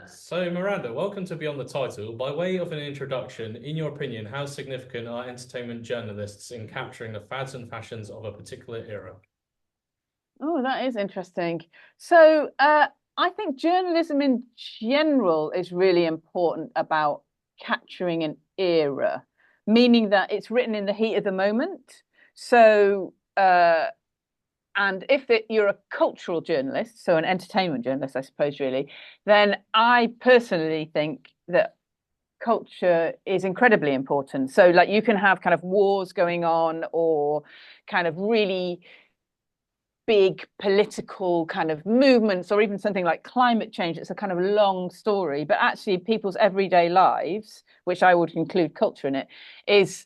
So, Miranda, welcome to Beyond the Title. By way of an introduction, in your opinion, how significant are entertainment journalists in capturing the fads and fashions of a particular era? Oh, that is interesting. So, I think journalism in general is really important about capturing an era, meaning that it's written in the heat of the moment. So, and if you're a cultural journalist, so an entertainment journalist, I suppose, really, then I personally think that culture is incredibly important. So, like, you can have kind of wars going on or kind of really big political kind of movements or even something like climate change. It's a kind of long story, but actually people's everyday lives, which I would include culture in it, is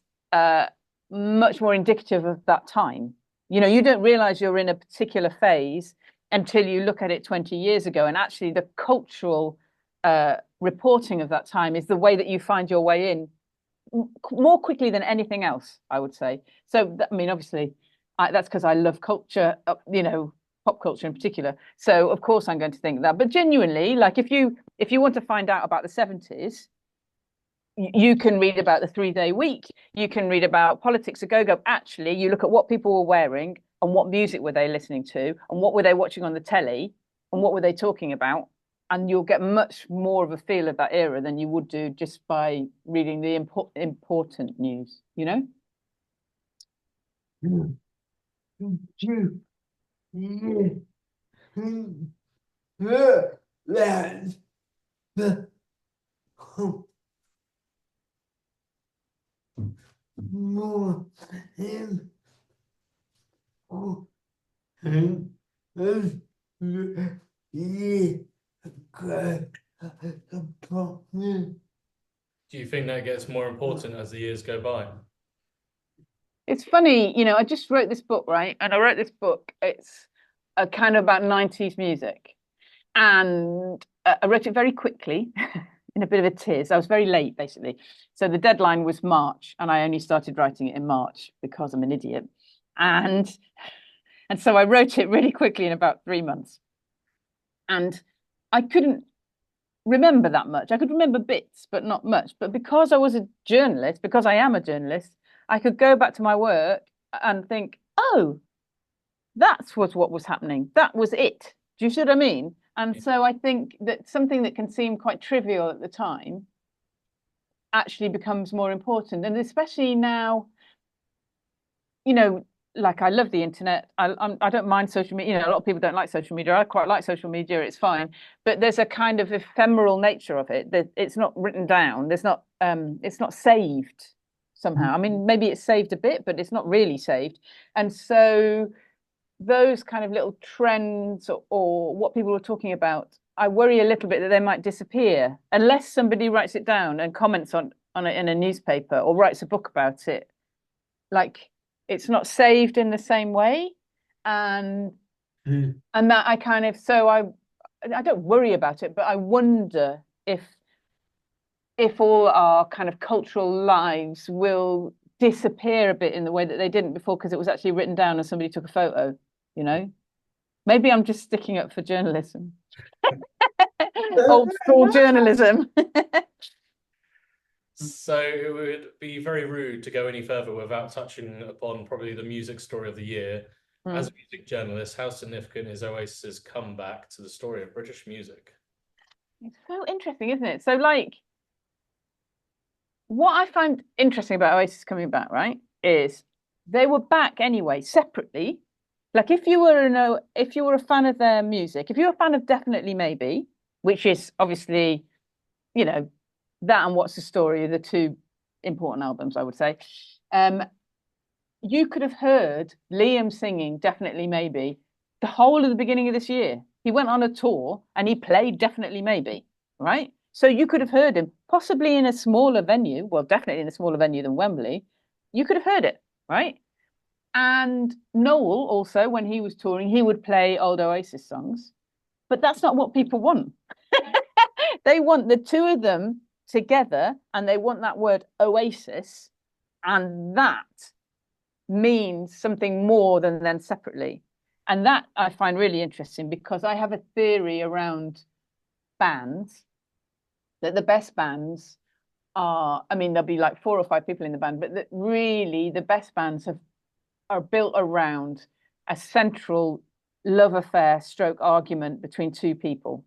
much more indicative of that time. You know, you don't realize you're in a particular phase until you look at it 20 years ago. And actually the cultural reporting of that time is the way that you find your way in more quickly than anything else, I would say. So, I mean, obviously, that's because I love culture, pop culture in particular. So, of course, I'm going to think that. But genuinely, like if you want to find out about the 70s, you can read about the 3 day week. You can read about politics a go go. Actually, you look at what people were wearing and what music were they listening to and what were they watching on the telly and what were they talking about, and you'll get much more of a feel of that era than you would do just by reading the important news, you know? Do you think that gets more important as the years go by? It's funny, I just wrote this book, right? And I wrote this book, it's a kind of about 90s music. And I wrote it very quickly in a bit of a tears. I was very late, basically. So the deadline was March, and I only started writing it in March because I'm an idiot. And and so I wrote it really quickly in about 3 months. And I couldn't remember that much. I could remember bits, but not much. But because I was a journalist, because I am a journalist, I could go back to my work and think, oh, that's what was happening. That was it. Do you see what I mean? And so I think that something that can seem quite trivial at the time actually becomes more important. And especially now, you know, like I love the internet. I don't mind social media. A lot of people don't like social media. I quite like social media. It's fine, but there's a kind of ephemeral nature of it that it's not written down. It's not saved somehow. I mean, maybe it's saved a bit, but it's not really saved. And so those kind of little trends or what people are talking about, I worry a little bit that they might disappear unless somebody writes it down and comments on it in a newspaper or writes a book about it. Like it's not saved in the same way, and and that I kind of so I don't worry about it, but I wonder if all our kind of cultural lives will disappear a bit in the way that they didn't before because it was actually written down and somebody took a photo, you know? Maybe I'm just sticking up for journalism. Old school journalism. So, it would be very rude to go any further without touching upon probably the music story of the year. As a Mm. music journalist, how significant is Oasis's comeback to the story of British music? It's so interesting, isn't it? So, like, what I find interesting about Oasis coming back, right, is they were back anyway, separately. Like, if you were a fan of their music, if you're a fan of Definitely Maybe, which is obviously, you know, that and What's the Story are the two important albums, I would say. Um, you could have heard Liam singing Definitely Maybe the whole of the beginning of this year. He went on a tour and he played Definitely Maybe, right? So you could have heard him possibly in a smaller venue, well, definitely in a smaller venue than Wembley. You could have heard it, right? And Noel also, when he was touring, he would play old Oasis songs, but that's not what people want. They want the two of them together and they want that word Oasis, and that means something more than them separately. And that I find really interesting because I have a theory around bands that the best bands are, I mean, there'll be like 4 or 5 people in the band, but that really the best bands are built around a central love affair stroke argument between two people,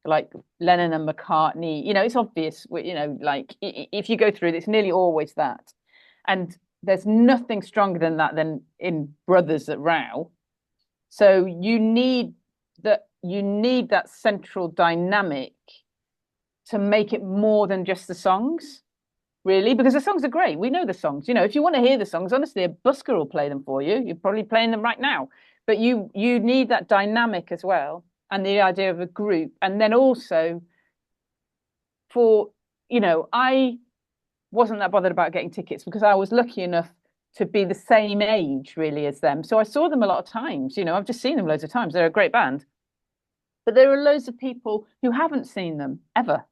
like Lennon and McCartney. It's obvious, like if you go through it, it's nearly always that. And there's nothing stronger than that than in brothers that row. So you need that central dynamic to make it more than just the songs, really, because the songs are great. We know the songs. If you want to hear the songs, honestly, a busker will play them for you. You're probably playing them right now. But you need that dynamic as well, and the idea of a group. And then also I wasn't that bothered about getting tickets because I was lucky enough to be the same age really as them. So I saw them a lot of times. I've just seen them loads of times. They're a great band. But there are loads of people who haven't seen them ever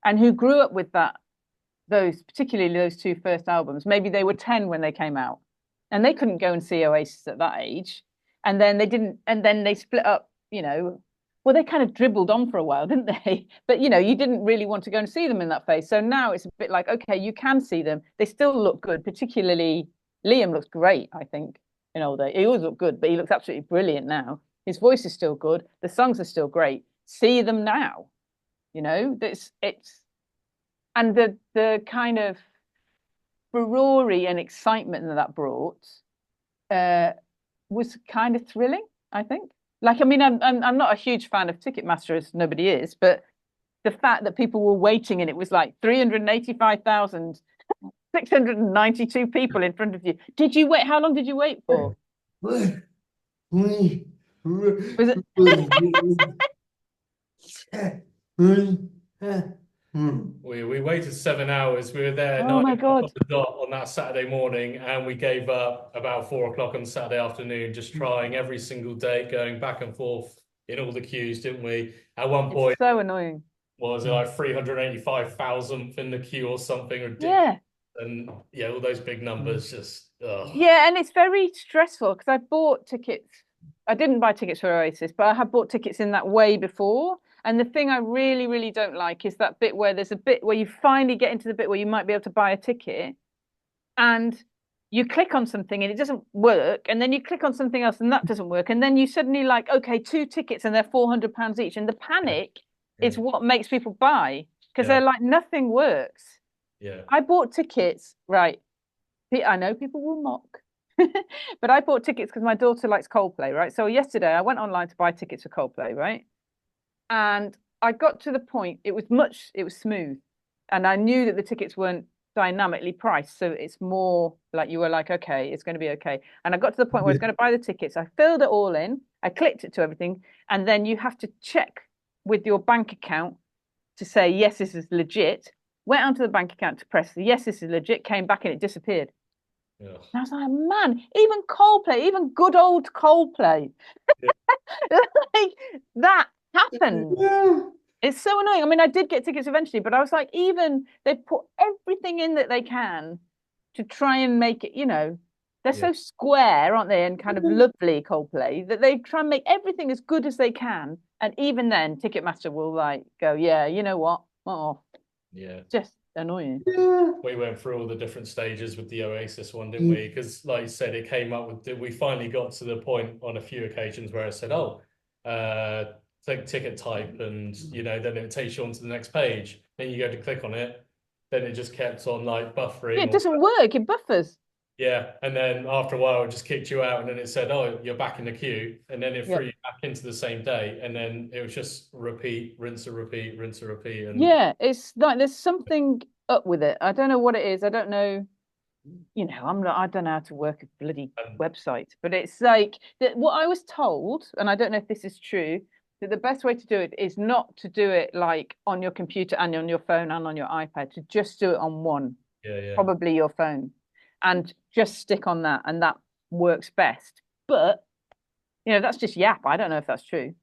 and who grew up with particularly those 2 first albums. Maybe they were 10 when they came out and they couldn't go and see Oasis at that age. And then they split up, well, they kind of dribbled on for a while, didn't they? But, you didn't really want to go and see them in that phase. So now it's a bit like, okay, you can see them. They still look good, particularly Liam looks great, I think, in old age. He always looked good, but he looks absolutely brilliant now. His voice is still good. The songs are still great. See them now. It's and the kind of furore and excitement that brought was kind of thrilling, I think. Like, I mean, I'm not a huge fan of Ticketmaster, as nobody is, but the fact that people were waiting and it was like 385,692 people in front of you. Did you wait? How long did you wait for? Was it? We waited 7 hours. We were there Oh my 9 o'clock on God. the dot on that Saturday morning, and we gave up about 4 o'clock on Saturday afternoon, just trying every single day, going back and forth in all the queues, didn't we? At one point, It's so annoying. what was it, like 385,000th in the queue or something ridiculous? Yeah. And yeah, all those big numbers just, ugh. Yeah, and it's very stressful because I bought tickets. I didn't buy tickets for Oasis, but I had bought tickets in that way before. And the thing I really, really don't like is that bit where there's a bit where you finally get into the bit where you might be able to buy a ticket and you click on something and it doesn't work. And then you click on something else and that doesn't work. And then you suddenly like, okay, 2 tickets and they're £400 each. And the panic is what makes people buy because they're like, nothing works. Yeah. I bought tickets, right? I know people will mock, but I bought tickets because my daughter likes Coldplay, right? So yesterday I went online to buy tickets for Coldplay, right? And I got to the point, it was smooth. And I knew that the tickets weren't dynamically priced. So it's more like you were like, okay, it's going to be okay. And I got to the point where I was going to buy the tickets. I filled it all in. I clicked it to everything. And then you have to check with your bank account to say, yes, this is legit. Went onto the bank account to press the yes, this is legit, came back and it disappeared. And I was like, man, even Coldplay, even good old Coldplay, like that happened. It's so annoying. I mean, I did get tickets eventually, but I was like, even they've put everything in that they can to try and make it, they're so square, aren't they? And kind of lovely Coldplay that they try and make everything as good as they can. And even then, Ticketmaster will like go, yeah, you know what? Oh, yeah, just annoying. We went through all the different stages with the Oasis one, didn't we? Because, like you said, it came up with. We finally got to the point on a few occasions where I said, "Oh, click ticket type," and then it takes you on to the next page. Then you go to click on it, then it just kept on like buffering. Yeah, it doesn't work. It buffers. Yeah, and then after a while, it just kicked you out, and then it said, "Oh, you're back in the queue," and then it threw you back into the same day, and then it was just repeat, rinse and repeat, rinse and repeat. And yeah, it's like there's something up with it. I don't know what it is. I don't know. I don't know how to work a bloody website, but it's like that. What I was told, and I don't know if this is true, that the best way to do it is not to do it like on your computer and on your phone and on your iPad. To just do it on one, probably your phone, and just stick on that, and that works best. But that's just yap. I don't know if that's true.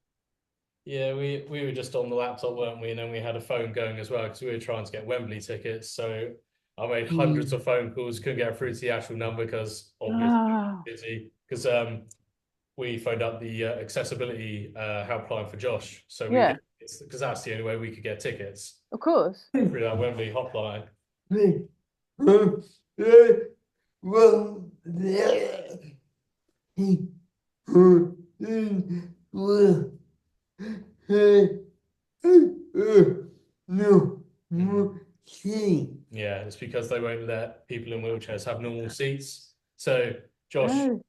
Yeah, we were just on the laptop, weren't we? And then we had a phone going as well because we were trying to get Wembley tickets. So I made hundreds of phone calls, couldn't get through to the actual number because obviously busy. Because we phoned up the accessibility helpline for Josh, so we Yeah, could, because that's the only way we could get tickets of course. through that Wembley hotline. Well, no, Yeah, it's because they won't let people in wheelchairs have normal seats. So Josh Oh,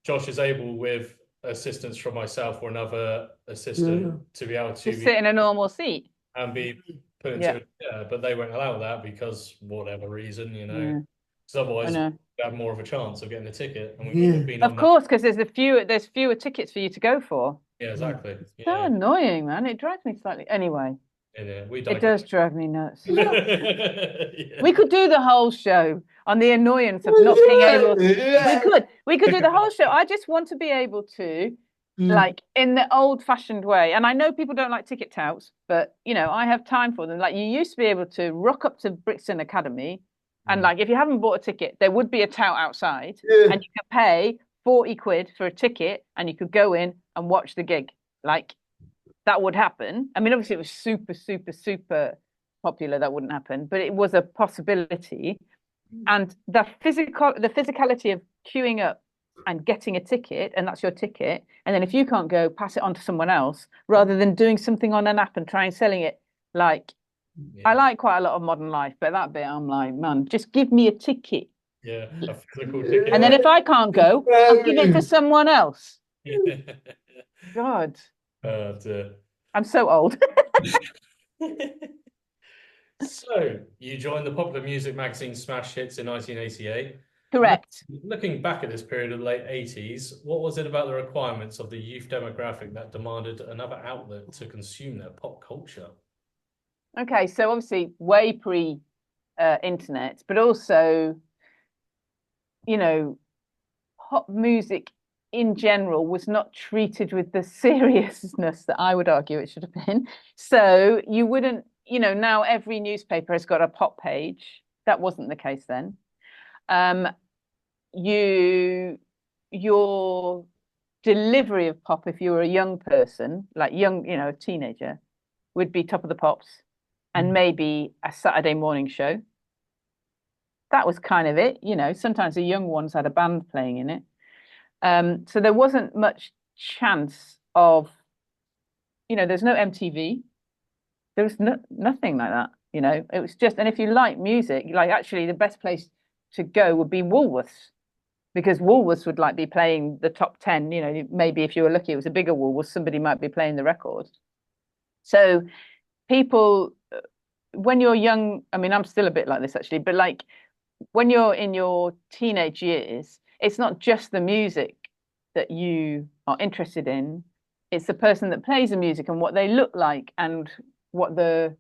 Josh is able, with assistance from myself or another assistant, to be able to just sit in a normal seat. and be put into Yeah, a chair, but they won't allow that because whatever reason, you know. yeah, Because I otherwise know. we have more of a chance of getting a ticket, and we wouldn't have been Of on that. course, because there's fewer tickets for you to go for. Yeah, exactly. So Yeah, annoying, man. It drives me slightly. Anyway, yeah, we it digress. does drive me nuts. Yeah. We could do the whole show on the annoyance of not being able. We could do the whole show. I just want to be able to, like, in the old-fashioned way. And I know people don't like ticket touts, but you know, I have time for them. Like, you used to be able to rock up to Brixton Academy, and like, if you haven't bought a ticket, there would be a tout outside, and you could pay 40 quid for a ticket, and you could go in and watch the gig. Like, that would happen. I mean, obviously, it was super, super, super popular. That wouldn't happen, but it was a possibility. And the physicality of queuing up and getting a ticket, and that's your ticket. And then if you can't go, pass it on to someone else, rather than doing something on an app and try and selling it. Like, I like quite a lot of modern life, but that bit, I'm like, man, just give me a ticket. Yeah, a physical ticket. And then if I can't go, I'll give it to someone else. God, Dear. I'm so old. So you joined the popular music magazine Smash Hits in 1988. Correct. Looking back at this period of the late 80s, what was it about the requirements of the youth demographic that demanded another outlet to consume their pop culture? Okay, so obviously way pre internet, but also, you know, pop music in general was not treated with the seriousness that I would argue it should have been. So you wouldn't, you know, now every newspaper has got a pop page. That wasn't the case then. Your delivery of pop, if you were a young person, like young, you know, a teenager, would be Top of the Pops and maybe a Saturday morning show. That was kind of it, you know. Sometimes the young ones had a band playing in it. So there wasn't much chance of, you know, there's no MTV. There was nothing like that, you know. It was just, and if you like music, like actually the best place to go would be Woolworths, because Woolworths would like be playing the top 10, you know, maybe if you were lucky, it was a bigger Woolworths, somebody might be playing the record. So people, when you're young, I mean, I'm still a bit like this actually, but like when you're in your teenage years, it's not just the music that you are interested in, it's the person that plays the music and what they look like and what they're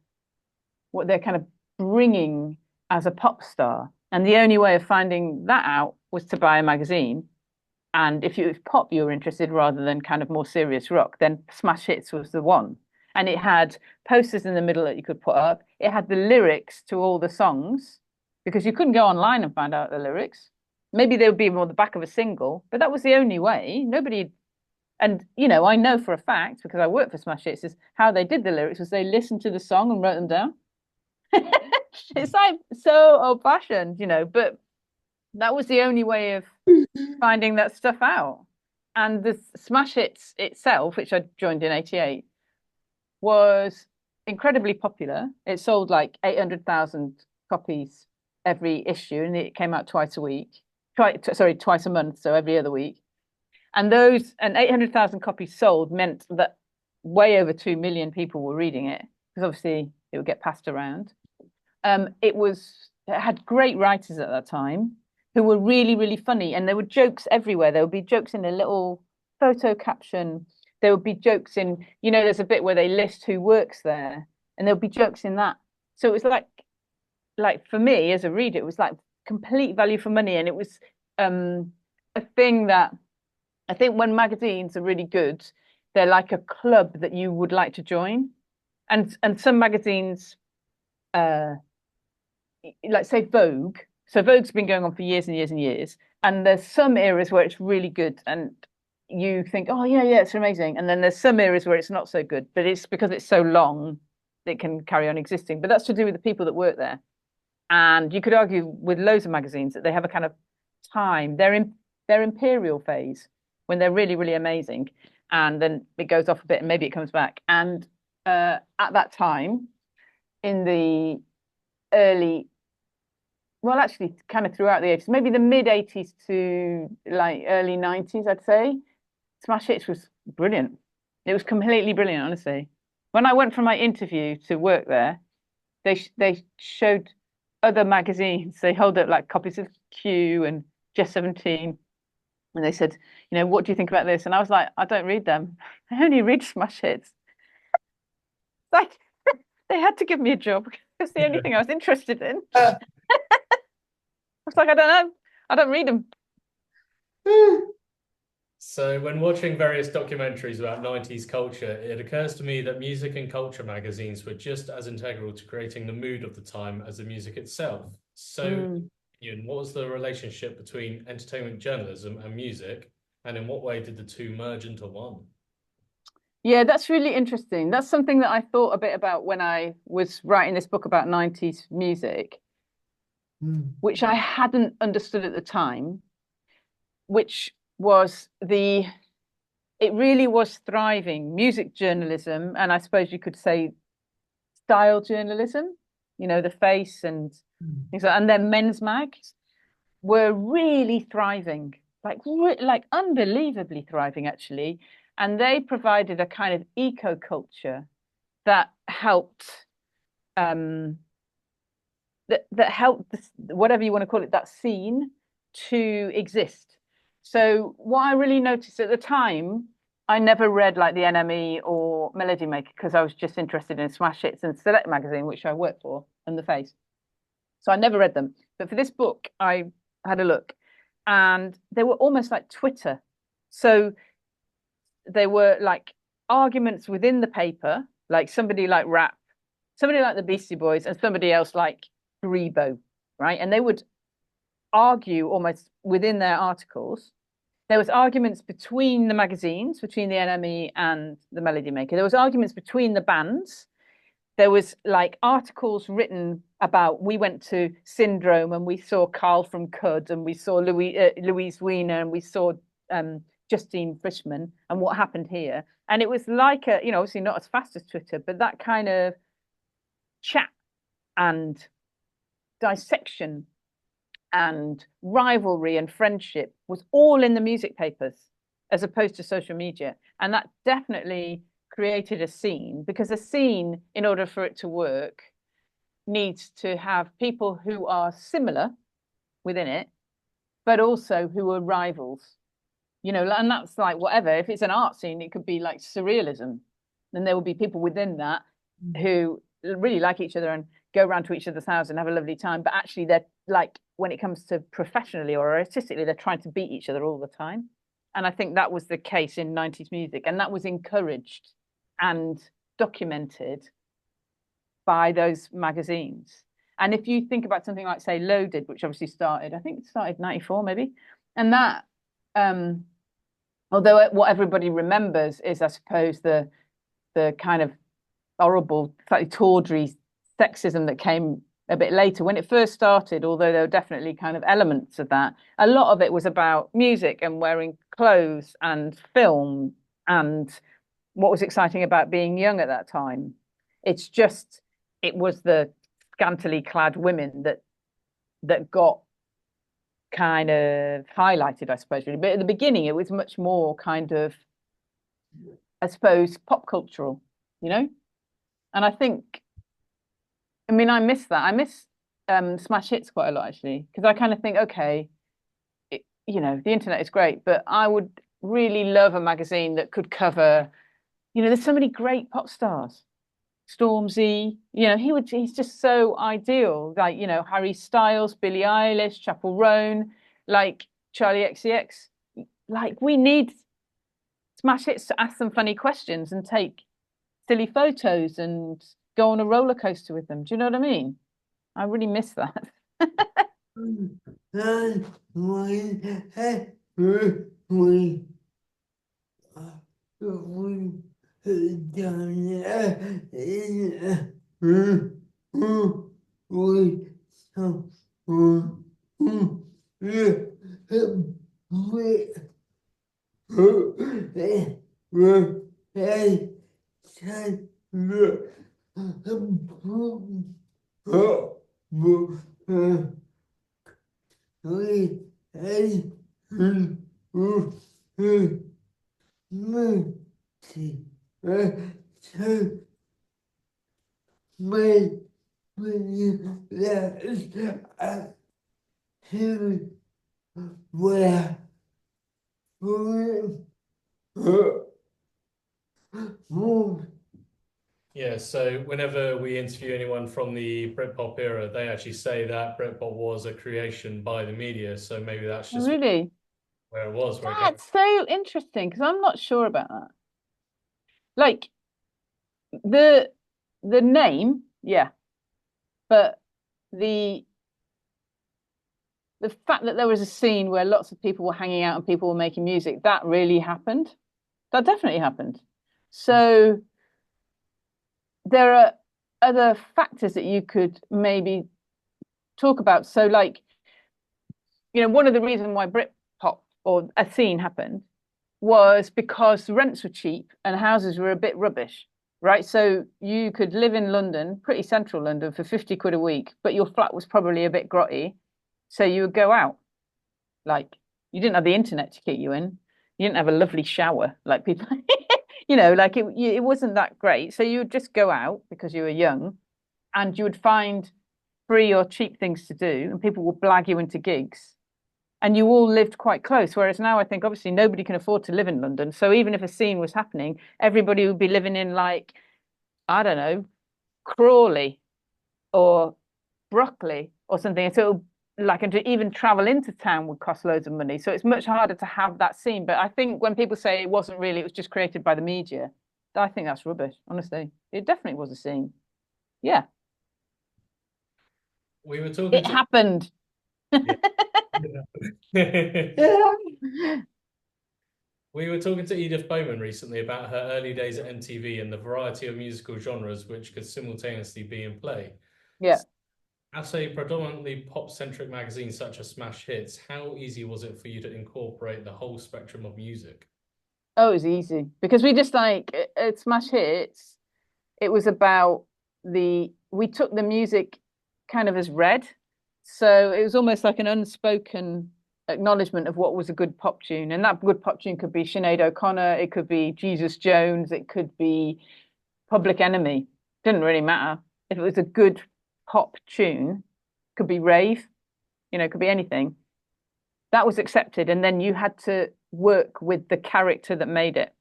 kind of bringing as a pop star. And the only way of finding that out was to buy a magazine. And if pop you were interested rather than kind of more serious rock, then Smash Hits was the one. And it had posters in the middle that you could put up. It had the lyrics to all the songs, because you couldn't go online and find out the lyrics. Maybe they would be on the back of a single, but that was the only way. Nobody, and you know, I know for a fact, because I worked for Smash Hits, is how they did the lyrics was they listened to the song and wrote them down. It's like so old-fashioned, you know, but that was the only way of finding that stuff out. And the Smash Hits itself, which I joined in '88, was incredibly popular. It sold like 800,000 copies every issue, and it came out twice a week. Twice a month, so every other week. And 800,000 copies sold meant that way over 2 million people were reading it, because obviously it would get passed around. It had great writers at that time who were really, really funny, and there were jokes everywhere. There would be jokes in a little photo caption. There would be jokes in, you know, there's a bit where they list who works there, and there would be jokes in that. So it was like for me as a reader, it was like complete value for money, and it was a thing that I think when magazines are really good, they're like a club that you would like to join, and some magazines, like say Vogue. So Vogue's been going on for years and years and years, and there's some eras where it's really good, and you think, oh yeah, it's amazing. And then there's some areas where it's not so good, but it's because it's so long, it can carry on existing. But that's to do with the people that work there. And you could argue with loads of magazines that they have a kind of time. They're in their imperial phase when they're really, really amazing. And then it goes off a bit and maybe it comes back. And at that time, in the early, well, actually, kind of throughout the 80s, maybe the mid 80s to like early 90s, I'd say, Smash Hits was brilliant. It was completely brilliant, honestly. When I went for my interview to work there, they showed other magazines. They held up like copies of Q and Just 17. And they said, what do you think about this? And I was like, I don't read them. I only read Smash Hits. Like, they had to give me a job. It's the only thing I was interested in. I was like, I don't know. I don't read them. So when watching various documentaries about 90s culture, it occurs to me that music and culture magazines were just as integral to creating the mood of the time as the music itself. So, Ian, what was the relationship between entertainment journalism and music, and in what way did the two merge into one? Yeah, that's really interesting. That's something that I thought a bit about when I was writing this book about 90s music, which I hadn't understood at the time, which was it really was thriving music journalism, and I suppose you could say style journalism, the Face and things like, and then men's mags were really thriving, like unbelievably thriving actually, and they provided a kind of eco culture that helped that helped whatever you want to call it, that scene to exist. So what I really noticed at the time, I never read like the NME or Melody Maker because I was just interested in Smash Hits and Select magazine, which I worked for, and the Face. So I never read them. But for this book, I had a look, and they were almost like Twitter. So they were like arguments within the paper, like somebody like Rap, somebody like the Beastie Boys, and somebody else like Grebo, right? And they would argue almost within their articles. There was arguments between the magazines, between the NME and the Melody Maker. There was arguments between the bands. There was like articles written about, we went to Syndrome and we saw Carl from Cud and we saw Louise Weiner and we saw Justine Frischmann and what happened here. And it was like obviously not as fast as Twitter, but that kind of chat and dissection and rivalry and friendship was all in the music papers as opposed to social media. And that definitely created a scene, because a scene, in order for it to work, needs to have people who are similar within it, but also who are rivals. And that's like whatever. If it's an art scene, it could be like surrealism. Then there will be people within that who really like each other and go around to each other's house and have a lovely time. But actually, they're like, when it comes to professionally or artistically, they're trying to beat each other all the time. And I think that was the case in 90s music. And that was encouraged and documented by those magazines. And if you think about something like, say, Loaded, which obviously started, I think it started 94 maybe. And that, although what everybody remembers is, I suppose, the kind of horrible, slightly tawdry sexism that came a bit later. When it first started, although there were definitely kind of elements of that, a lot of it was about music and wearing clothes and film and what was exciting about being young at that time. It's just, it was the scantily clad women that got kind of highlighted, I suppose, really. But at the beginning, it was much more kind of, I suppose, pop cultural, And I think, I mean, I miss that. I miss Smash Hits quite a lot, actually, because I kind of think, okay, the internet is great, but I would really love a magazine that could cover, there's so many great pop stars. Stormzy, he's just so ideal. Like, Harry Styles, Billie Eilish, Chappell Roan, like Charlie XCX. Like, we need Smash Hits to ask them funny questions and take silly photos and go on a roller coaster with them. Do you know what I mean? I really miss that. Yeah, so whenever we interview anyone from the Britpop era, they actually say that Britpop was a creation by the media. So maybe that's Oh, just really? where it was, where it came. That's so interesting because I'm not sure about that. Like the the name, yeah, but the the fact that there was a scene where lots of people were hanging out and people were making music, that really happened. That definitely happened. So there are other factors that you could maybe talk about. So like, one of the reasons why Britpop or a scene happened was because rents were cheap and houses were a bit rubbish, right? So you could live in London, pretty central London, for 50 quid a week, but your flat was probably a bit grotty. So you would go out. Like you didn't have the internet to keep you in. You didn't have a lovely shower like people, like it wasn't that great. So you would just go out because you were young and you would find free or cheap things to do and people would blag you into gigs and you all lived quite close. Whereas now I think obviously nobody can afford to live in London. So even if a scene was happening, everybody would be living in like, I don't know, Crawley or Brockley or something. And so and to even travel into town would cost loads of money. So it's much harder to have that scene. But I think when people say it wasn't really, it was just created by the media, I think that's rubbish, honestly. It definitely was a scene. Yeah. We were talking It to happened. We were talking to Edith Bowman recently about her early days at MTV and the variety of musical genres which could simultaneously be in play. Yeah. As a predominantly pop-centric magazine such as Smash Hits, how easy was it for you to incorporate the whole spectrum of music? Oh, it was easy because we just like at Smash Hits, it was about we took the music kind of as read. So it was almost like an unspoken acknowledgement of what was a good pop tune. And that good pop tune could be Sinead O'Connor, it could be Jesus Jones, it could be Public Enemy. Didn't really matter. If it was a good pop tune, could be rave, it could be anything. That was accepted. And then you had to work with the character that made it.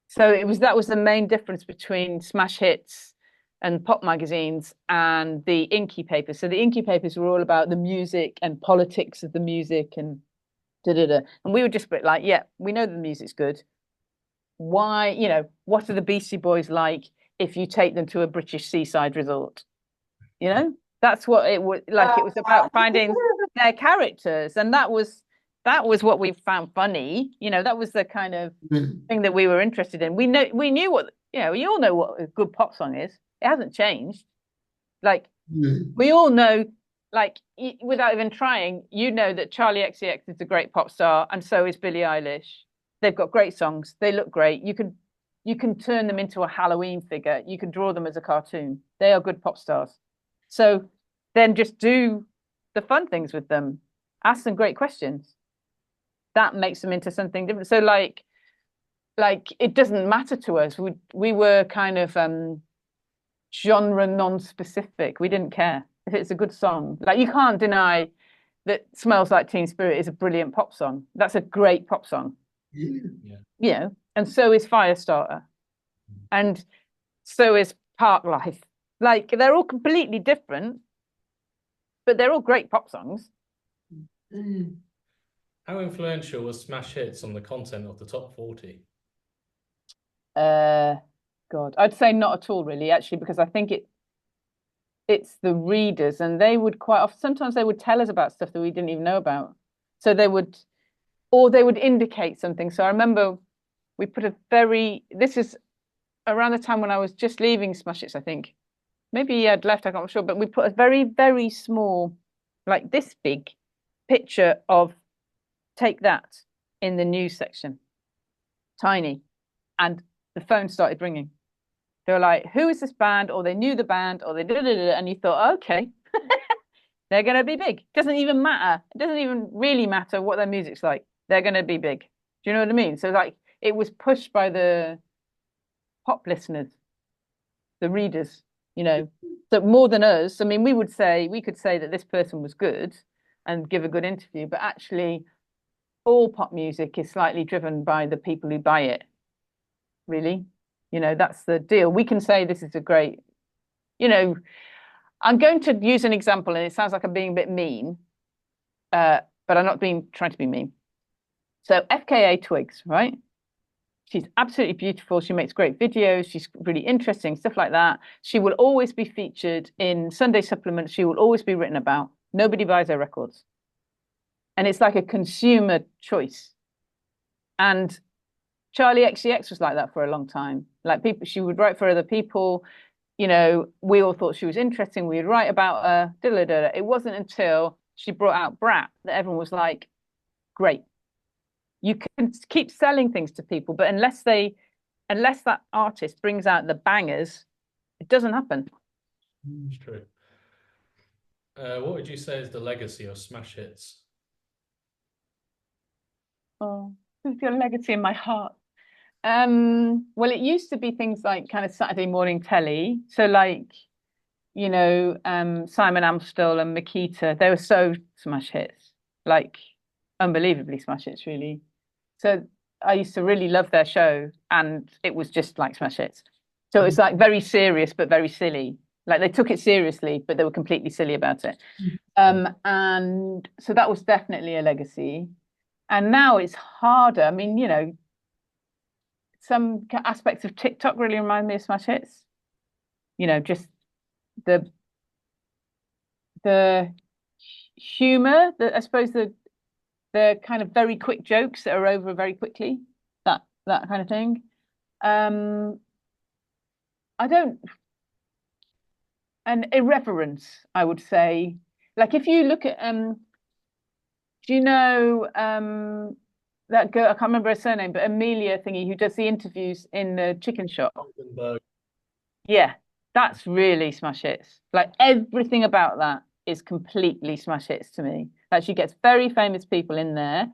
So that was the main difference between Smash Hits and pop magazines and the Inky papers. So the Inky papers were all about the music and politics of the music and da da da. And we were just like, yeah, we know the music's good. Why, what are the Beastie Boys like if you take them to a British seaside resort? That's what it was like. It was about finding their characters, and that was what we found funny. That was the kind of thing that we were interested in. We knew what we all know what a good pop song is. It hasn't changed. Like we all know, like without even trying, that Charlie XCX is a great pop star, and so is Billie Eilish. They've got great songs. They look great. You can turn them into a Halloween figure. You can draw them as a cartoon. They are good pop stars. So then just do the fun things with them. Ask them great questions. That makes them into something different. So like it doesn't matter to us. We were kind of genre non-specific. We didn't care if it's a good song. Like you can't deny that Smells Like Teen Spirit is a brilliant pop song. That's a great pop song. Yeah. And so is Firestarter. And so is Park Life. Like they're all completely different, but they're all great pop songs. How influential was Smash Hits on the content of the top 40? God, I'd say not at all, really, actually, because I think it's the readers, and they would quite often. Sometimes they would tell us about stuff that we didn't even know about. So they would indicate something. So I remember we put a very, this is around the time when I was just leaving Smash Hits, I think. Maybe he had left, I'm not sure, but we put a very, very small, like this big picture of Take That in the news section. Tiny. And the phone started ringing. They were like, who is this band? Or they knew the band, or they did it. And you thought, okay, they're going to be big. Doesn't even matter. It doesn't even really matter what their music's like. They're going to be big. Do you know what I mean? So like it was pushed by the pop listeners, the readers, you know, so more than us. I mean, we could say that this person was good and give a good interview, but actually all pop music is slightly driven by the people who buy it. Really, you know, that's the deal. We can say this is a great, you know, I'm going to use an example and it sounds like I'm being a bit mean, but I'm not trying to be mean. So FKA Twigs, right? She's absolutely beautiful. She makes great videos. She's really interesting, stuff like that. She will always be featured in Sunday supplements. She will always be written about. Nobody buys her records. And it's like a consumer choice. And Charlie XCX was like that for a long time. Like people, she would write for other people. You know, we all thought she was interesting. We would write about her. It wasn't until she brought out Brat that everyone was like, great. You can keep selling things to people, but unless that artist brings out the bangers, it doesn't happen. It's true. What would you say is the legacy of Smash Hits? Oh, there's your legacy in my heart. Well, it used to be things like kind of Saturday morning telly. So like, you know, Simon Amstell and Makita, they were so Smash Hits, like unbelievably Smash Hits, really. So I used to really love their show, and it was just like Smash Hits. So it's like very serious but very silly. Like they took it seriously, but they were completely silly about it. And so that was definitely a legacy. And now it's harder. I mean, you know, some aspects of TikTok really remind me of Smash Hits. You know, just the humor, I suppose the kind of very quick jokes that are over very quickly, that kind of thing. And irreverence, I would say. Like if you look at do you know that girl, I can't remember her surname, but Amelia thingy, who does the interviews in the chicken shop? Yeah, that's really Smash Hits. Like everything about that is completely Smash Hits to me. Like she gets very famous people in there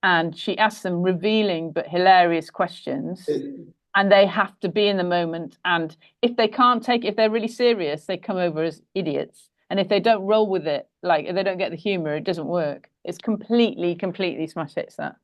and she asks them revealing but hilarious questions and they have to be in the moment. And if they can't if they're really serious, they come over as idiots. And if they don't roll with it, like if they don't get the humor, it doesn't work. It's completely Smash Hits that.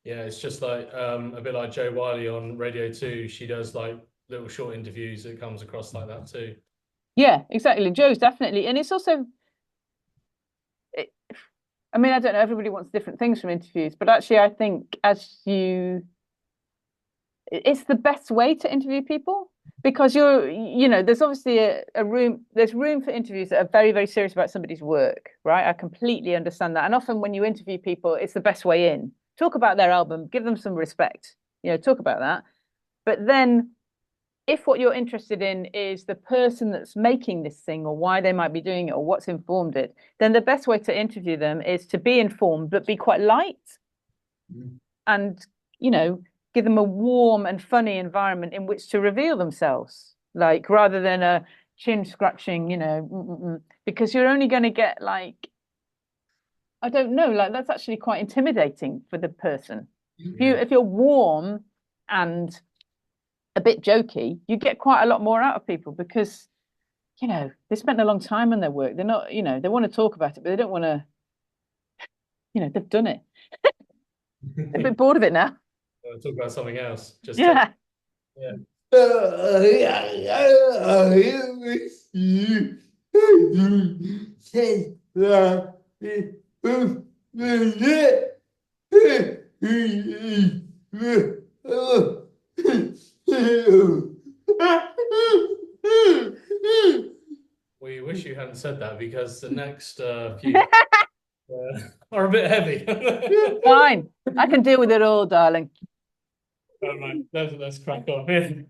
Yeah, it's just like a bit like Joe Wiley on Radio 2. She does like little short interviews. It comes across like that too. Yeah, exactly. Joe's definitely, and it's also, I mean, I don't know, everybody wants different things from interviews, but actually I think it's the best way to interview people because you know, there's obviously there's room for interviews that are very, very serious about somebody's work, right? I completely understand that. And often when you interview people, it's the best way in. Talk about their album, give them some respect, you know, talk about that. But then if what you're interested in is the person that's making this thing or why they might be doing it or what's informed it, then the best way to interview them is to be informed, but be quite light and, you know, give them a warm and funny environment in which to reveal themselves, like rather than a chin scratching, you know, because you're only going to get like, I don't know, like that's actually quite intimidating for the person. If you're warm and a bit jokey, you get quite a lot more out of people because, you know, they spent a long time on their work. They're not, you know, they want to talk about it, but they don't want to, you know, they've done it. They're a bit bored of it now. Talk about something else. Just yeah. Yeah. c'est la We wish you hadn't said that because the next few are a bit heavy. Fine. I can deal with it all, darling. All right, let's crack on here.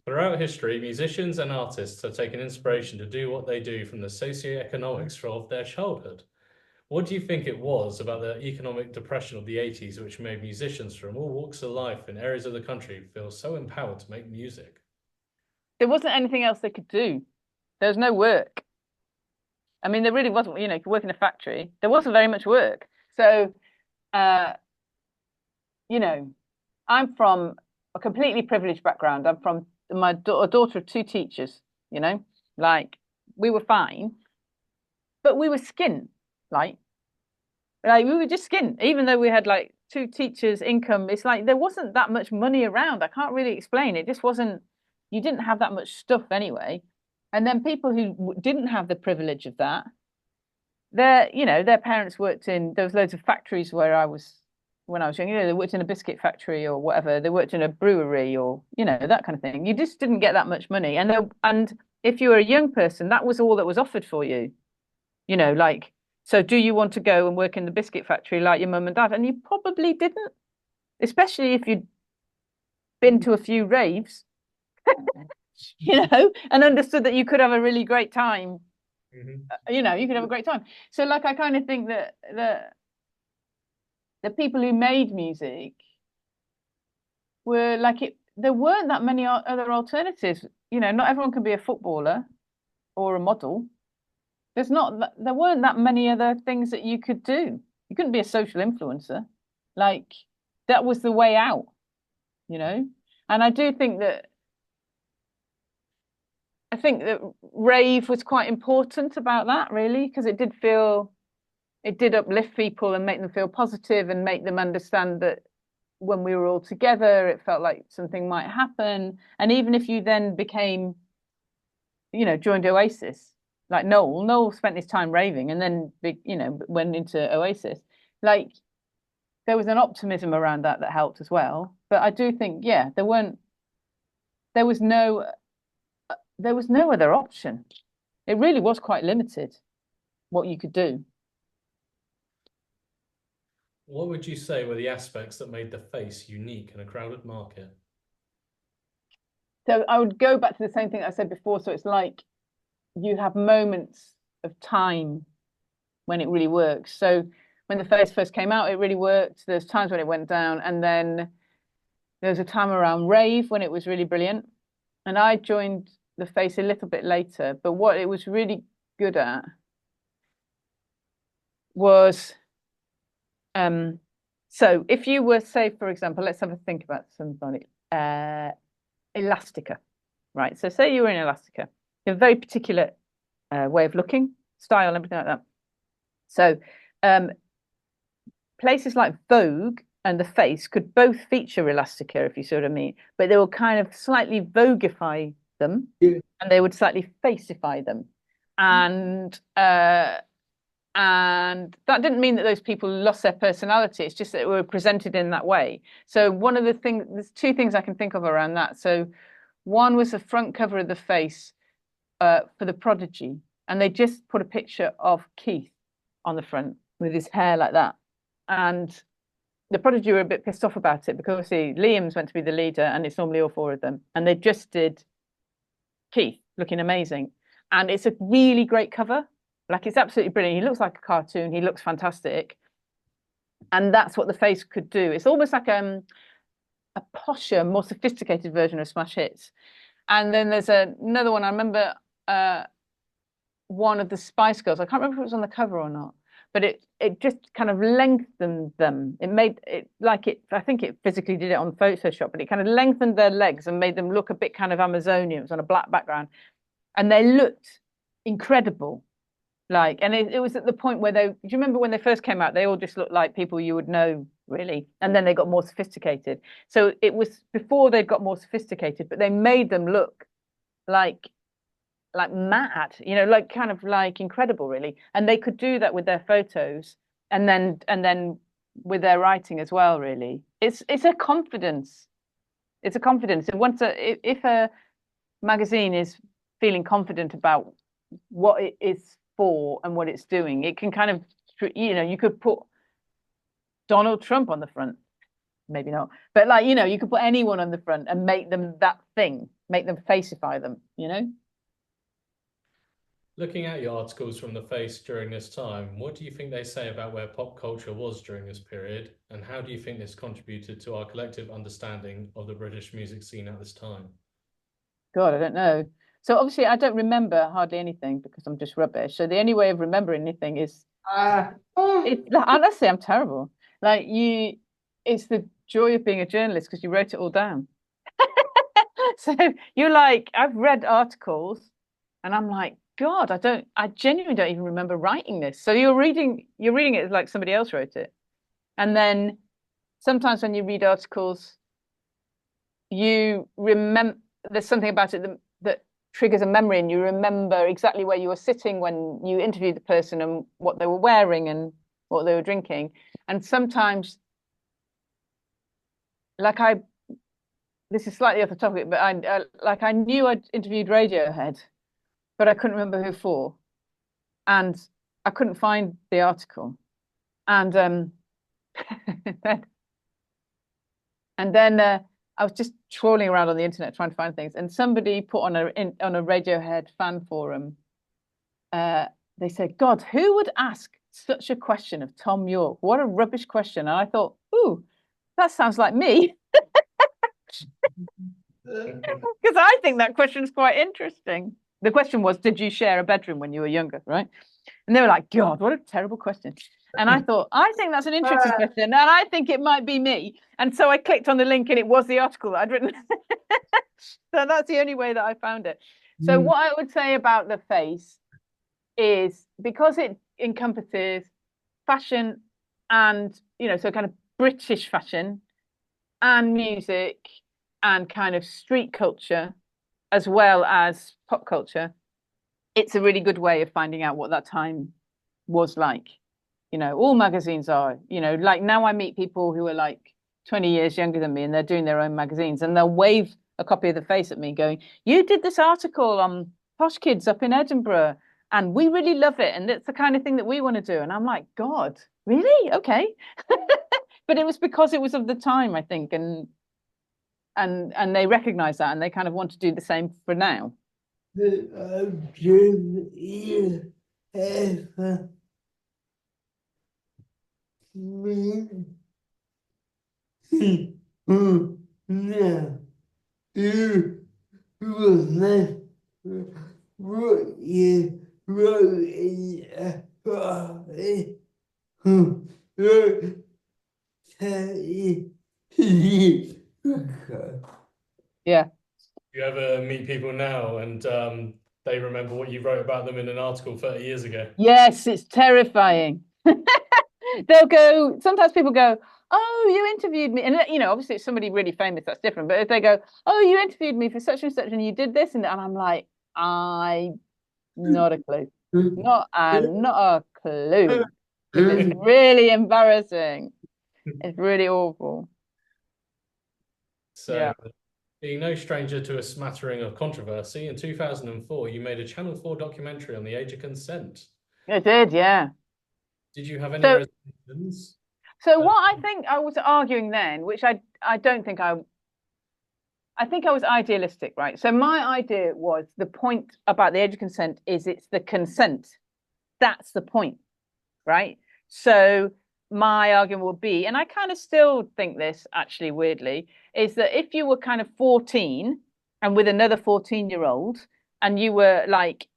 Throughout history, musicians and artists have taken inspiration to do what they do from the socioeconomics of their childhood. What do you think it was about the economic depression of the 80s which made musicians from all walks of life in areas of the country feel so empowered to make music? There wasn't anything else they could do. There was no work. I mean, there really wasn't, you could work in a factory. There wasn't very much work. So, I'm from a completely privileged background. I'm from a daughter of two teachers, like we were fine, but we were skint, like we were just skint, even though we had like two teachers' income. It's like there wasn't that much money around. I can't really explain. It just wasn't, you didn't have that much stuff anyway. And then people who didn't have the privilege of that, their parents worked in, there was loads of factories where I was when I was young, they worked in a biscuit factory or whatever. They worked in a brewery or, that kind of thing. You just didn't get that much money. And if you were a young person, that was all that was offered for you. Like, so do you want to go and work in the biscuit factory like your mum and dad? And you probably didn't, especially if you'd been to a few raves, and understood that you could have a really great time. Mm-hmm. You could have a great time. So like, I kind of think that the people who made music were like it. There weren't that many other alternatives. Not everyone can be a footballer or a model. There weren't that many other things that you could do. You couldn't be a social influencer. Like that was the way out, And I do think that rave was quite important about that, really, because it did uplift people and make them feel positive and make them understand that when we were all together, it felt like something might happen. And even if you then became, joined Oasis, like Noel spent his time raving and then, went into Oasis. Like there was an optimism around that helped as well. But I do think, there was no other option. It really was quite limited what you could do. What would you say were the aspects that made the face unique in a crowded market? So I would go back to the same thing I said before. So it's like you have moments of time when it really works. So when the face first came out, it really worked. There's times when it went down. And then there was a time around rave when it was really brilliant. And I joined the face a little bit later. But what it was really good at was... so if you were, say, for example, let's have a think about somebody, Elastica, right? So say you were in Elastica, you have a very particular way of looking, style, and everything like that. So places like Vogue and the face could both feature Elastica, if you see what I mean, but they will kind of slightly Vogueify them, and they would slightly faceify them. And that didn't mean that those people lost their personality. It's just that it were presented in that way. So one of the things, there's two things I can think of around that. So one was the front cover of the face for The Prodigy. And they just put a picture of Keith on the front with his hair like that. And The Prodigy were a bit pissed off about it because obviously Liam's meant to be the leader and it's normally all four of them. And they just did Keith looking amazing. And it's a really great cover. Like it's absolutely brilliant. He looks like a cartoon. He looks fantastic. And that's what the face could do. It's almost like a posher, more sophisticated version of Smash Hits. And then there's another one. I remember one of the Spice Girls. I can't remember if it was on the cover or not, but it just kind of lengthened them. It made it like it. I think it physically did it on Photoshop, but it kind of lengthened their legs and made them look a bit kind of Amazonian. It was on a black background, and they looked incredible. And it was at the point where do you remember when they first came out, they all just looked like people you would know, really. And then they got more sophisticated. So it was before they got more sophisticated, but they made them look like like mad, you know, like kind of like incredible, really. And they could do that with their photos, and then with their writing as well. Really, it's a confidence. It's a confidence. And if a magazine is feeling confident about what it is for and what it's doing, it can kind of, you know, you could put Donald Trump on the front, maybe not, but like, you know, you could put anyone on the front and make them that thing, make them faceify them, you know. Looking at your articles from the Face during this time, what do you think they say about where pop culture was during this period, and how do you think this contributed to our collective understanding of the British music scene at this time? God, I don't know. So obviously I don't remember hardly anything because I'm just rubbish. So the only way of remembering anything is honestly, I'm terrible. Like it's the joy of being a journalist because you wrote it all down. So you're like, I've read articles and I'm like, God, I genuinely don't even remember writing this. So you're reading it as like somebody else wrote it. And then sometimes when you read articles, you remember there's something about it that triggers a memory, and you remember exactly where you were sitting when you interviewed the person and what they were wearing and what they were drinking. And sometimes, this is slightly off the topic, but I knew I'd interviewed Radiohead, but I couldn't remember who for, and I couldn't find the article, and then I was just trawling around on the internet trying to find things, and somebody put on a Radiohead fan forum. They said, "God, who would ask such a question of Tom York? What a rubbish question!" And I thought, "Ooh, that sounds like me," because I think that question is quite interesting. The question was, "Did you share a bedroom when you were younger?" Right? And they were like, "God, what a terrible question." And I thought, I think that's an interesting question, and I think it might be me. And so I clicked on the link, and it was the article that I'd written. So that's the only way that I found it. So what I would say about the Face is, because it encompasses fashion and, you know, so kind of British fashion and music and kind of street culture as well as pop culture, it's a really good way of finding out what that time was like. You know, all magazines are, you know, like now I meet people who are like 20 years younger than me and they're doing their own magazines, and they'll wave a copy of the Face at me going, "You did this article on Posh Kids up in Edinburgh and we really love it, and it's the kind of thing that we want to do." And I'm like, God, really? Okay. But it was because it was of the time, I think, and they recognize that, and they kind of want to do the same for now. Yeah. You ever meet people now and they remember what you wrote about them in an article 30 years ago? Yes, it's terrifying. They'll go, sometimes people go, "Oh, you interviewed me." And, you know, obviously it's somebody really famous, that's different. But if they go, "Oh, you interviewed me for such and such and you did this," and I'm like, not a clue. Not a clue. It's really embarrassing. It's really awful. So, yeah. Being no stranger to a smattering of controversy, in 2004, you made a Channel 4 documentary on the age of consent. I did, yeah. Did you have any reservations? So what I think I was arguing then, which I don't think I think I was idealistic, right? So my idea was, the point about the age of consent is it's the consent. That's the point, right? So my argument would be, and I kind of still think this actually weirdly, is that if you were kind of 14 and with another 14-year-old and you were like,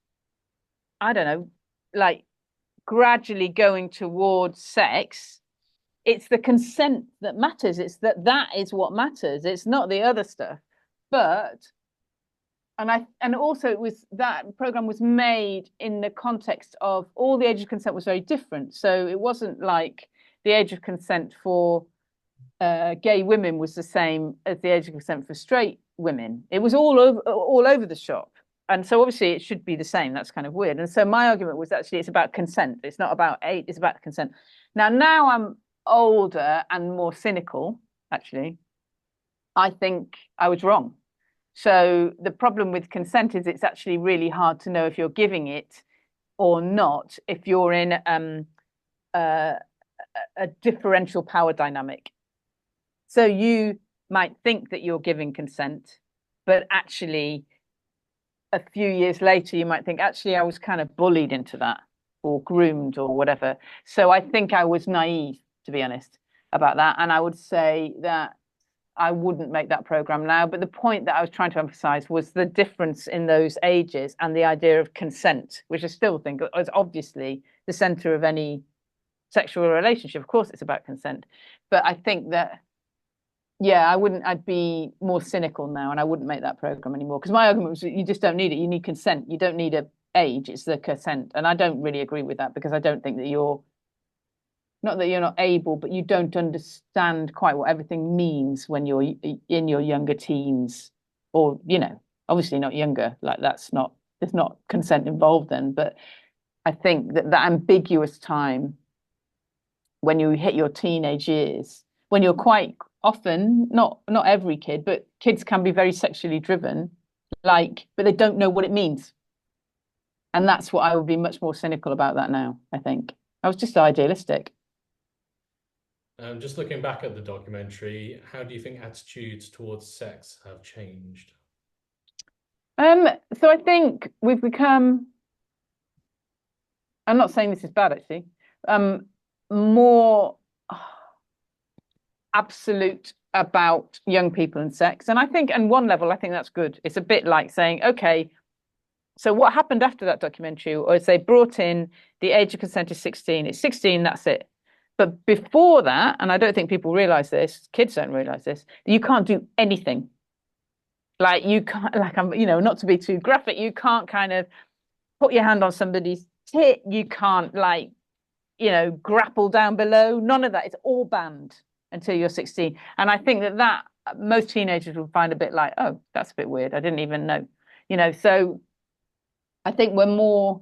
I don't know, like gradually going towards sex, it's the consent that matters. It's that is what matters. It's not the other stuff. But and also it was, that program was made in the context of all the age of consent was very different. So it wasn't like the age of consent for gay women was the same as the age of consent for straight women. It was all over the shop. and so obviously it should be the same. That's kind of weird. And so my argument was actually it's about consent. It's not about age, it's about consent. Now I'm older and more cynical, actually. I think I was wrong. So the problem with consent is it's actually really hard to know if you're giving it or not if you're in a differential power dynamic. So you might think that you're giving consent, but actually a few years later you might think, actually, I was kind of bullied into that or groomed or whatever. So I think I was naive, to be honest, about that. And I would say that I wouldn't make that program now. But the point that I was trying to emphasize was the difference in those ages and the idea of consent, which I still think is obviously the center of any sexual relationship. Of course, it's about consent. But I think that, yeah, I'd be more cynical now and I wouldn't make that program anymore. Because my argument was that you just don't need it. You need consent. You don't need a age. It's the consent. And I don't really agree with that because I don't think that not that you're not able, but you don't understand quite what everything means when you're in your younger teens, or, obviously not younger, like there's not consent involved then. But I think that ambiguous time when you hit your teenage years, when you're quite often, not every kid, but kids can be very sexually driven, but they don't know what it means. And that's what I would be much more cynical about that now, I think. I was just idealistic. Just looking back at the documentary, how do you think attitudes towards sex have changed? So I think we've become, I'm not saying this is bad actually, more absolute about young people and sex. And I think, on one level, I think that's good. It's a bit like saying, okay, so what happened after that documentary was they brought in the age of consent is 16. It's 16, that's it. But before that, and I don't think people realize this, kids don't realize this, you can't do anything. Like you can't, not to be too graphic, you can't kind of put your hand on somebody's tit. You can't grapple down below. None of that. It's all banned until you're 16. And I think that most teenagers will find a bit like, oh, that's a bit weird. I didn't even know, so I think we're more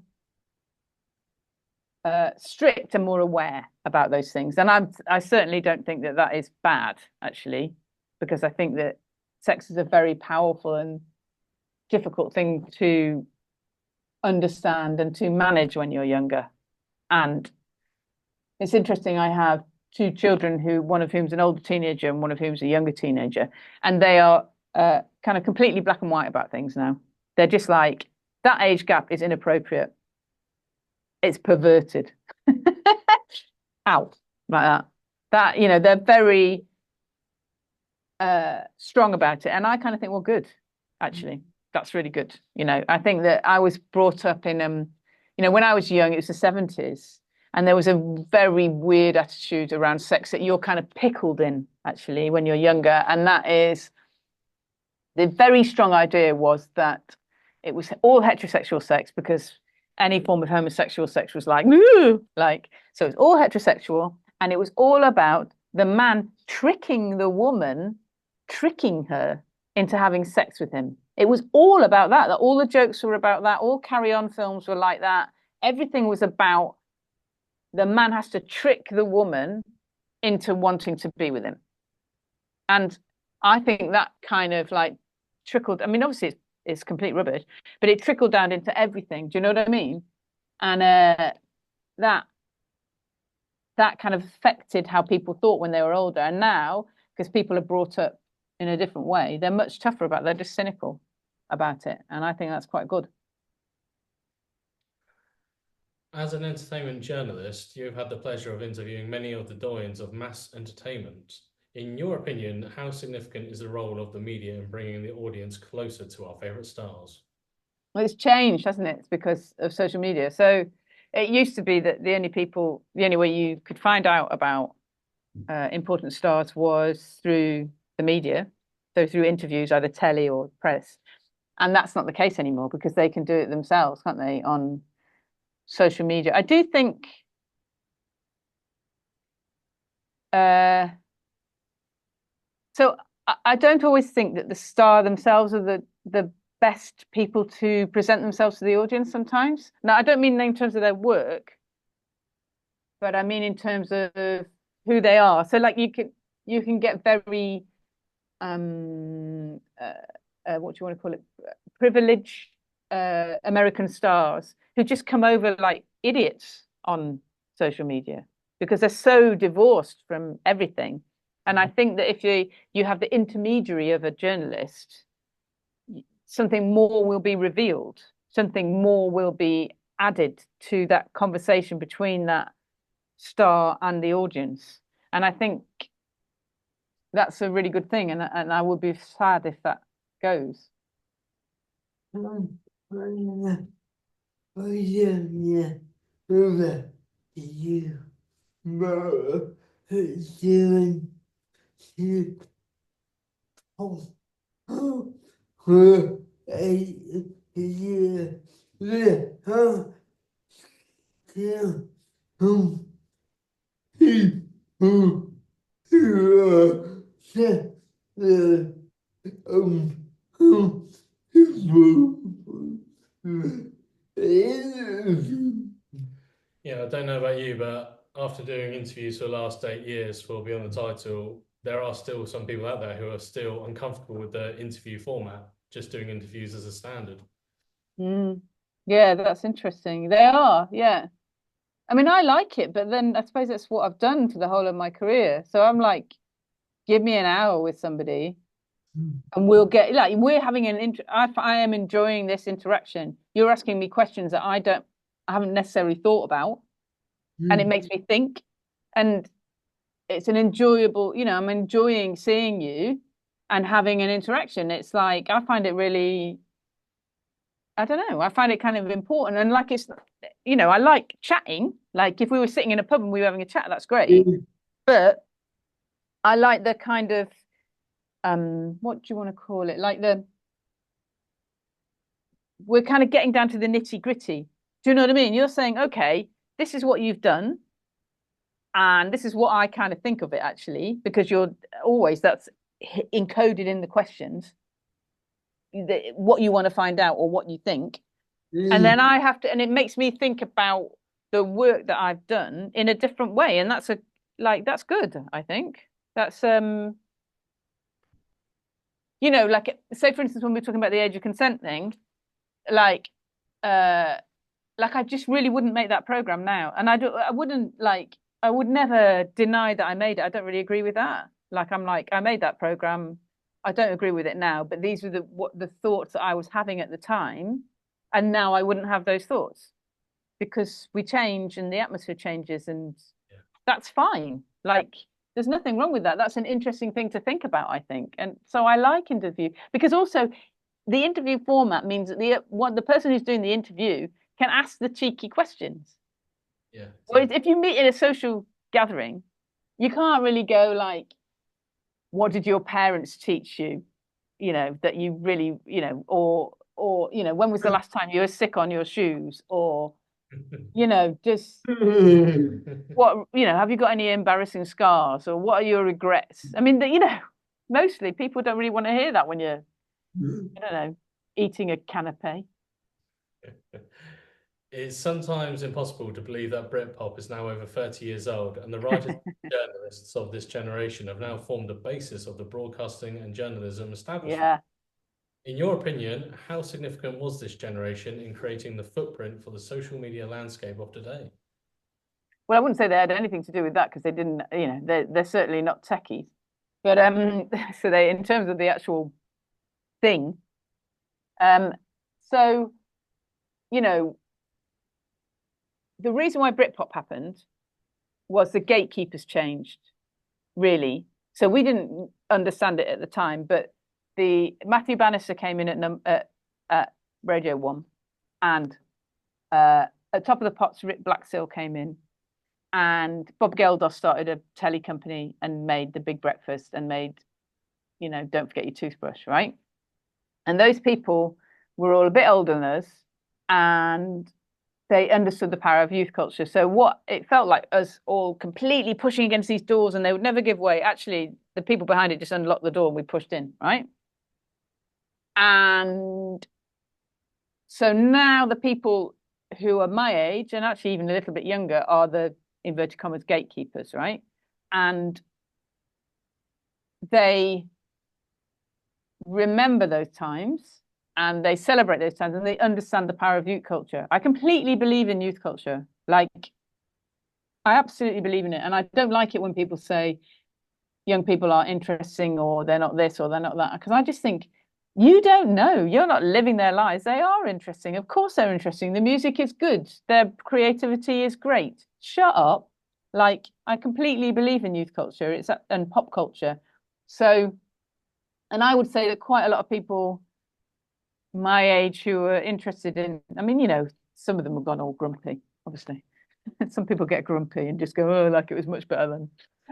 strict and more aware about those things. And I certainly don't think that is bad, actually, because I think that sex is a very powerful and difficult thing to understand and to manage when you're younger. And it's interesting, I have two children one of whom's an older teenager and one of whom's a younger teenager, and they are kind of completely black and white about things now. They're just like, that age gap is inappropriate. It's perverted. Out like that. They're very strong about it. And I kind of think, well, good, actually. That's really good. I think that I was brought up in, when I was young, it was the 70s. And there was a very weird attitude around sex that you're kind of pickled in, actually, when you're younger. And that is, the very strong idea was that it was all heterosexual sex because any form of homosexual sex was like, woo! So it's all heterosexual. And it was all about the man tricking the woman, tricking her into having sex with him. It was all about that. All the jokes were about that. All carry-on films were like that. Everything was about the man has to trick the woman into wanting to be with him. And I think that kind of trickled. I mean, obviously it's complete rubbish, but it trickled down into everything. Do you know what I mean? And that kind of affected how people thought when they were older. And now, because people are brought up in a different way, they're much tougher about it. They're just cynical about it. And I think that's quite good. As an entertainment journalist, you've had the pleasure of interviewing many of the doyens of mass entertainment. In your opinion, how significant is the role of the media in bringing the audience closer to our favourite stars? Well, it's changed, hasn't it? It's because of social media. So it used to be that the only way you could find out about important stars was through the media, so through interviews, either telly or press. And that's not the case anymore because they can do it themselves, can't they, on social media. I do think so I don't always think that the star themselves are the best people to present themselves to the audience sometimes. Now, I don't mean in terms of their work, but I mean in terms of who they are. So like you can get very what do you want to call it, privileged American stars who just come over like idiots on social media because they're so divorced from everything. And I think that if you have the intermediary of a journalist, something more will be revealed, something more will be added to that conversation between that star and the audience. And I think that's a really good thing. And I would be sad if that goes. Yeah, I don't know about you, but after doing interviews for the last 8 years for Beyond the Title, there are still some people out there who are still uncomfortable with the interview format, just doing interviews as a standard. Yeah, that's interesting. They are, yeah. I mean, I like it, but then I suppose that's what I've done for the whole of my career. So I'm like, give me an hour with somebody and we'll get like we're having I am enjoying this interaction. You're asking me questions that I haven't necessarily thought about, and it makes me think. And it's an enjoyable, I'm enjoying seeing you and having an interaction. It's like I find it really, I don't know, I find it kind of important. And like I like chatting. Like if we were sitting in a pub and we were having a chat, that's great. But I like the kind of what do you want to call it? Like we're kind of getting down to the nitty-gritty. Do you know what I mean? You're saying, okay, this is what you've done. And this is what I kind of think of it actually, because that's encoded in the questions, what you want to find out or what you think. And then I have to, and it makes me think about the work that I've done in a different way. And that's good, I think. That's, like, say, for instance, when we're talking about the age of consent thing, like I just really wouldn't make that program now. And I would never deny that I made it. I don't really agree with that. Like, I made that program. I don't agree with it now, but these were the thoughts that I was having at the time. And now I wouldn't have those thoughts because we change and the atmosphere changes, and that's fine. Like, there's nothing wrong with that. That's an interesting thing to think about, I think. And so I like interview because also the interview format means that the person who's doing the interview can ask the cheeky questions. Yeah. Whereas if you meet in a social gathering, you can't really go like, what did your parents teach you? That you really, or when was the last time you were sick on your shoes? Or, just what, have you got any embarrassing scars or what are your regrets? I mean, mostly people don't really want to hear that when you're, I don't know, eating a canapé. It's sometimes impossible to believe that Britpop is now over 30 years old, and the writers and journalists of this generation have now formed the basis of the broadcasting and journalism establishment. Yeah. In your opinion, how significant was this generation in creating the footprint for the social media landscape of today? Well, I wouldn't say they had anything to do with that because they didn't, they're certainly not techies. But so in terms of the actual thing, so, the reason why Britpop happened was the gatekeepers changed, really. So we didn't understand it at the time, but Matthew Bannister came in at Radio 1, and at Top of the Pops, Rick Blackstill came in, and Bob Geldof started a telly company and made The Big Breakfast and made, Don't Forget Your Toothbrush, right? And those people were all a bit older than us, and they understood the power of youth culture. So what it felt like us all completely pushing against these doors and they would never give way. Actually, the people behind it just unlocked the door and we pushed in, right? And so now the people who are my age, and actually even a little bit younger, are the inverted commas gatekeepers, right? And they remember those times and they celebrate those times and they understand the power of youth culture. I completely believe in youth culture. Like, I absolutely believe in it. And I don't like it when people say young people are interesting or they're not this or they're not that. Because I just think, you don't know. You're not living their lives. They are interesting. Of course they're interesting. The music is good. Their creativity is great. Shut up. Like, I completely believe in youth culture and pop culture. So, and I would say that quite a lot of people my age who are interested in, I mean, some of them have gone all grumpy, obviously. Some people get grumpy and just go, oh, like it was much better then.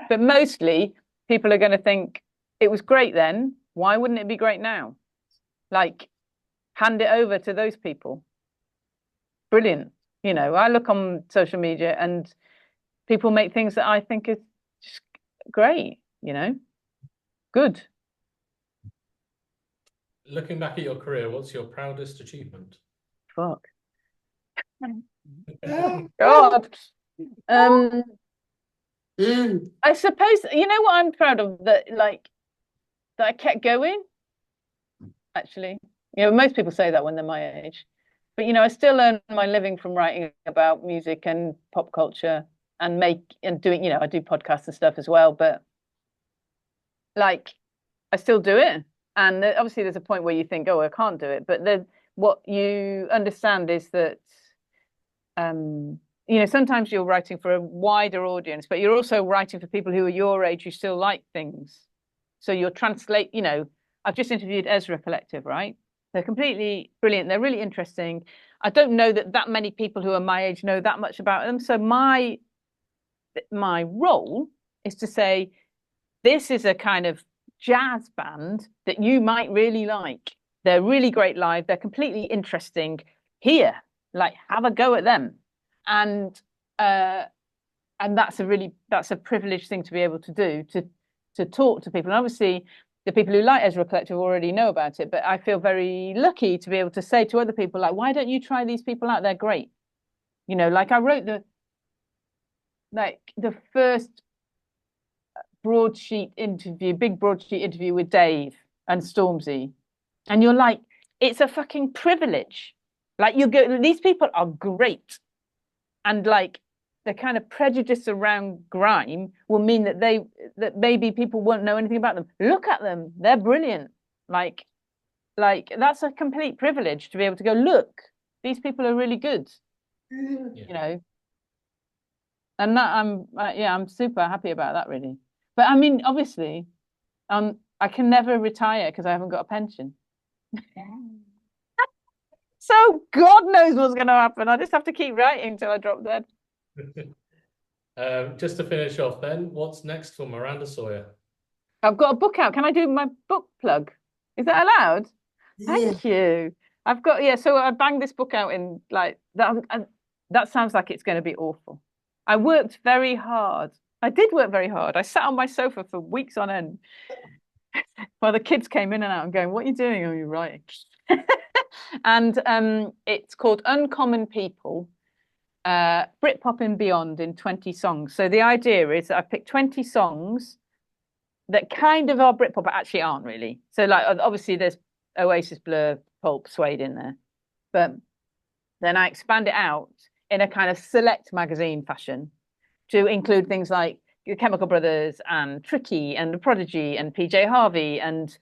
But mostly people are going to think it was great then. Why wouldn't it be great now? Like, hand it over to those people. Brilliant. I look on social media and people make things that I think is just great, good. Looking back at your career, what's your proudest achievement? Fuck. God. I suppose, what I'm proud of, that I kept going, actually. Most people say that when they're my age. But, I still earn my living from writing about music and pop culture and doing, I do podcasts and stuff as well. But, I still do it. And obviously there's a point where you think, oh, I can't do it. But what you understand is that, sometimes you're writing for a wider audience, but you're also writing for people who are your age who still like things. So you'll translate, I've just interviewed Ezra Collective, right? They're completely brilliant. They're really interesting. I don't know that many people who are my age know that much about them. So my role is to say, this is a kind of jazz band that you might really like. They're really great live. They're completely interesting. Here, have a go at them. And that's a privileged thing to be able to do, to talk to people. And obviously the people who like Ezra Collective already know about it, but I feel very lucky to be able to say to other people, why don't you try these people out? They're great. I wrote the first big broadsheet interview with Dave and Stormzy. And you're like, it's a fucking privilege. These people are great. And the kind of prejudice around grime will mean that maybe people won't know anything about them. Look at them. They're brilliant. That's a complete privilege to be able to go, look, these people are really good. Yeah. And that I'm super happy about that, really. But I mean, obviously, I can never retire because I haven't got a pension. So God knows what's going to happen. I just have to keep writing till I drop dead. Just to finish off then, what's next for Miranda Sawyer? I've got a book out. Can I do my book plug? Is that allowed? Thank you. I've got, so I banged this book out in that. That sounds like it's going to be awful. I worked very hard. I did work very hard. I sat on my sofa for weeks on end while the kids came in and out and going, what are you doing? Are you writing? And it's called Uncommon People, Britpop and Beyond in 20 songs. So the idea is that I picked 20 songs that kind of are Britpop, but actually aren't really. So obviously there's Oasis, Blur, Pulp, Suede in there. But then I expand it out in a kind of select magazine fashion to include things like the Chemical Brothers and Tricky and The Prodigy and PJ Harvey and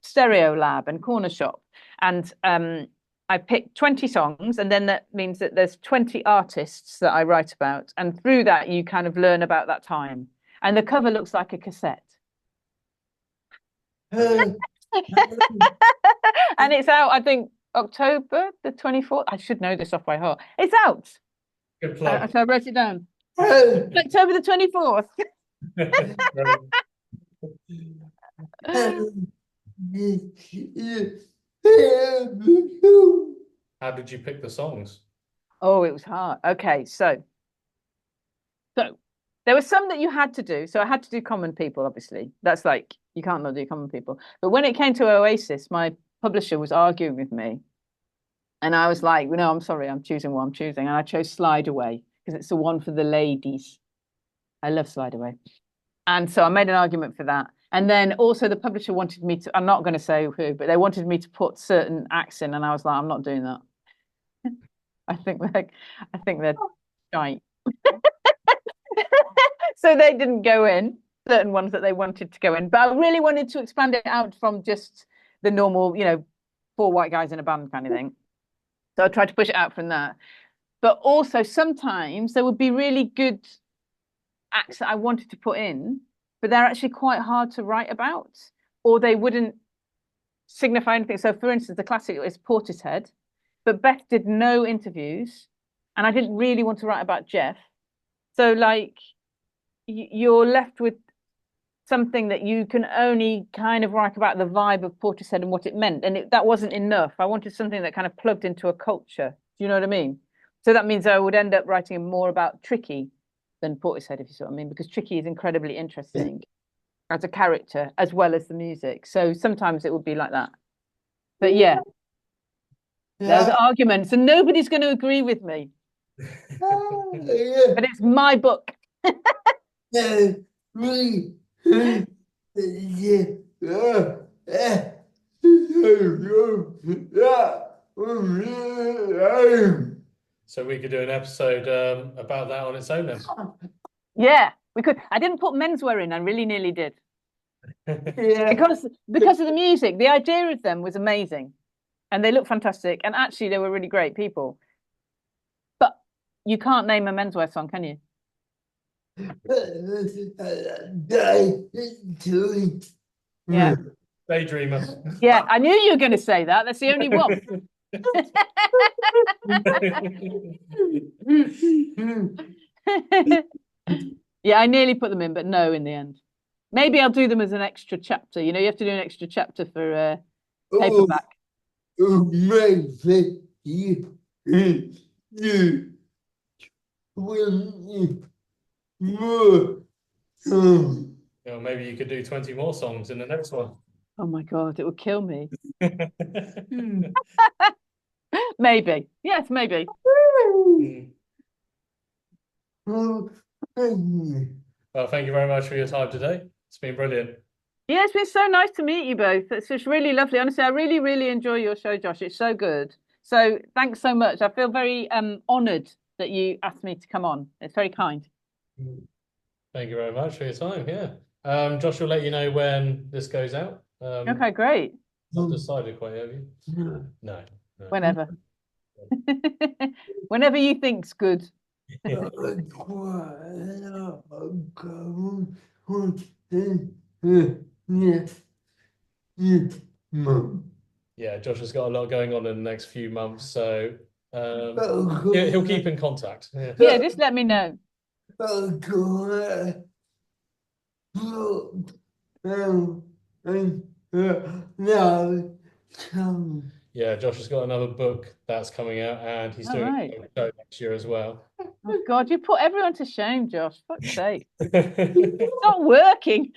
Stereo Lab and Corner Shop. And I picked 20 songs, and then that means that there's 20 artists that I write about. And through that, you kind of learn about that time. And the cover looks like a cassette. And it's out, I think, October the 24th. I should know this off by heart. It's out. Good plug. So I wrote it down. October the 24th. How did you pick the songs? Oh, it was hard. Okay, so there were some that you had to do. So I had to do Common People, obviously. That's you can't not do Common People. But when it came to Oasis, my publisher was arguing with me, and I was like, no, I'm sorry, I'm choosing what I'm choosing, and I chose Slide Away because it's the one for the ladies. I love Slide Away, and so I made an argument for that. And then also the publisher wanted me to, I'm not going to say who, but they wanted me to put certain acts in, and I was like, I'm not doing that. I think they're shite. So they didn't go in, certain ones that they wanted to go in. But I really wanted to expand it out from just the normal, 4 white guys in a band kind of thing. So I tried to push it out from that. But also sometimes there would be really good acts that I wanted to put in, but they're actually quite hard to write about, or they wouldn't signify anything. So for instance, the classic is Portishead, but Beth did no interviews, and I didn't really want to write about Jeff. So like you're left with something that you can only kind of write about the vibe of Portishead and what it meant, and that wasn't enough. I wanted something that kind of plugged into a culture. Do you know what I mean? So that means I would end up writing more about Tricky than Portishead, if you see what I mean, because Tricky is incredibly interesting as a character as well as the music. So sometimes it would be like that. But yeah, there's arguments, and nobody's going to agree with me. But it's my book. So we could do an episode about that on its own then. Yeah, we could. I didn't put menswear in. I really nearly did. Because of the music. The idea of them was amazing, and they look fantastic, and actually they were really great people. But you can't name a menswear song, can you? Yeah. Daydreamer. Yeah, I knew you were going to say that. That's the only one. Yeah, I nearly put them in, but no, in the end. Maybe I'll do them as an extra chapter. You have to do an extra chapter for paperback. Maybe you could do 20 more songs in the next one. Oh my God, it would kill me. Maybe. Yes, maybe. Well, thank you very much for your time today. It's been brilliant. Yeah, it's been so nice to meet you both. It's just really lovely. Honestly, I really, really enjoy your show, Josh. It's so good. So thanks so much. I feel very honoured that you asked me to come on. It's very kind. Thank you very much for your time. Yeah. Josh will let you know when this goes out. Okay, great. Not decided quite, have you? No. Whenever. Whenever you think's good. Yeah, Josh has got a lot going on in the next few months, so he'll keep in contact. Yeah, just let me know. Yeah, Josh has got another book that's coming out, and he's doing a show next year as well. Oh God, you put everyone to shame, Josh. Fuck's sake. It's not working.